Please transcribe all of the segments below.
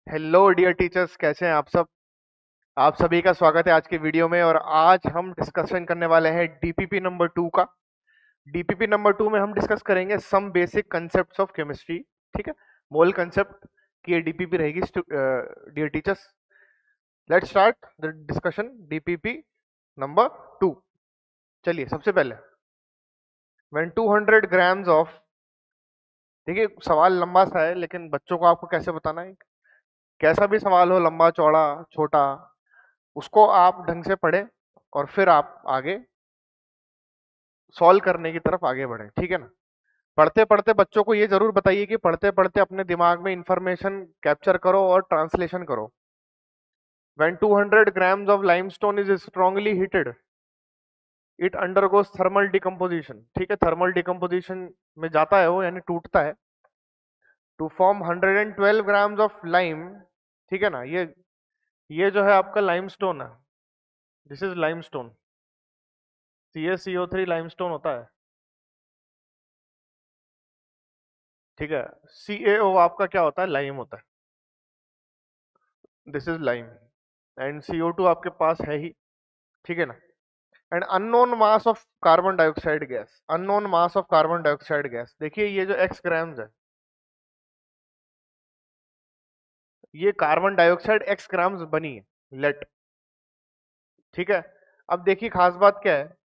Hello dear teachers, कैसे हैं आप सब। आप सभी का स्वागत है आज के वीडियो में। और आज हम डिस्कशन करने वाले हैं डीपीपी नंबर 2 का। डीपीपी नंबर 2 में हम डिस्कस करेंगे some basic concepts of chemistry. ठीक है, मोल कंसेप्ट की ये डीपीपी रहेगी dear teachers. Let's start the discussion DPP number 2। चलिए, सबसे पहले व्हेन 200 ग्राम्स ऑफ, देखिए सवाल लंबा सा है लेकिन बच्चों को आपको कैसे बताना है। कैसा भी सवाल हो, लंबा चौड़ा छोटा, उसको आप ढंग से पढ़ें और फिर आप आगे सॉल्व करने की तरफ आगे बढ़ें। ठीक है ना। पढ़ते पढ़ते बच्चों को ये जरूर बताइए कि पढ़ते पढ़ते अपने दिमाग में इंफॉर्मेशन कैप्चर करो और ट्रांसलेशन करो। When 200 grams of limestone is strongly heated, it undergoes thermal decomposition। ठीक है, थर्मल डिकम्पोजिशन में जाता है वो, यानी टूटता है। To form 112 grams of lime. ठीक है ना, ये जो है आपका लाइमस्टोन है। This is limestone. CaCO3 limestone होता है। ठीक है, CaO आपका क्या होता है, लाइम होता है। This is lime and CO2 आपके पास है ही। ठीक है ना। And unknown mass of carbon dioxide gas, unknown mass of carbon dioxide gas. देखिए ये जो एक्स ग्राम्स है, ये कार्बन डाइऑक्साइड एक्स ग्राम्स बनी है, लेट। ठीक है। अब देखिए खास बात क्या है,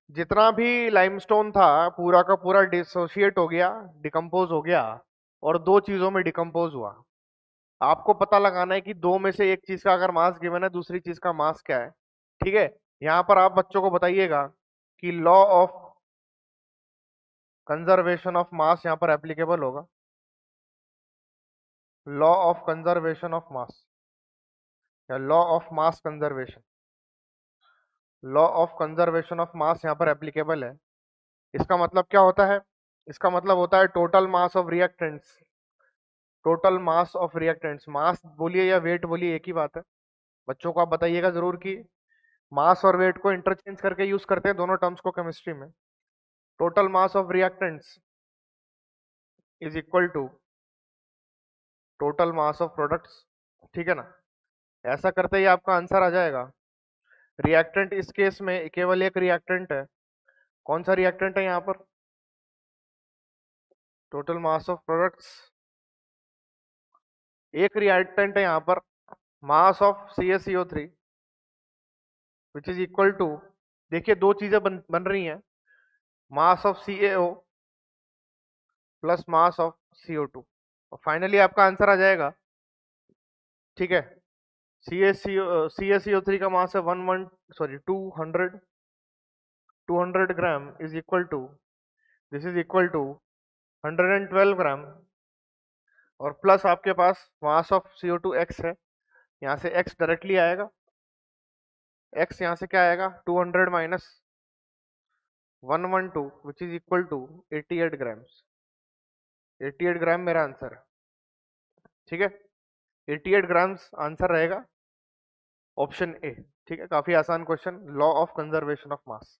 जितना भी लाइमस्टोन था पूरा का पूरा डिसोशिएट हो गया, डिकम्पोज हो गया, और दो चीजों में डिकम्पोज हुआ। आपको पता लगाना है कि दो में से एक चीज का अगर मास गिवन है, दूसरी चीज का मास क्या है। ठीक है। यहां पर आप बच्चों को बताइएगा कि law of conservation of mass यहां पर एप्लीकेबल होगा। Law of conservation of mass या law of mass conservation, law of conservation of mass यहां पर एप्लीकेबल है। इसका मतलब क्या होता है, इसका मतलब होता है total mass of reactants. Total mass of reactants, mass बोलिए या वेट बोलिए एक ही बात है। बच्चों को आप बताइएगा जरूर कि मास और वेट को इंटरचेंज करके यूज करते हैं दोनों टर्म्स को केमिस्ट्री में। Total mass of reactants is equal to total mass of products. ठीक है ना। ऐसा करते ही आपका आंसर आ जाएगा। रिएक्टेंट इस केस में केवल एक रिएक्टेंट है। कौन सा रिएक्टेंट है यहाँ पर, टोटल मास ऑफ प्रोडक्ट्स। एक रिएक्टेंट है यहाँ पर, mass of CaCO3 which is equal to, देखिए दो चीजें बन रही हैं, mass of CaO plus mass of CO2, और फाइनली आपका आंसर आ जाएगा। ठीक है। CaCO3 का मास है 200 gram is equal to, this is equal to 112 gram, और प्लस आपके पास मास ऑफ CO2 x है। यहाँ से x डायरेक्टली आएगा, x यहाँ से क्या आएगा, 200 minus 112 which is equal to 88 grams. 88 gram मेरा आंसर है। ठीक है, 88 ग्राम्स आंसर रहेगा, ऑप्शन ए। ठीक है, काफी आसान question, law of conservation of mass.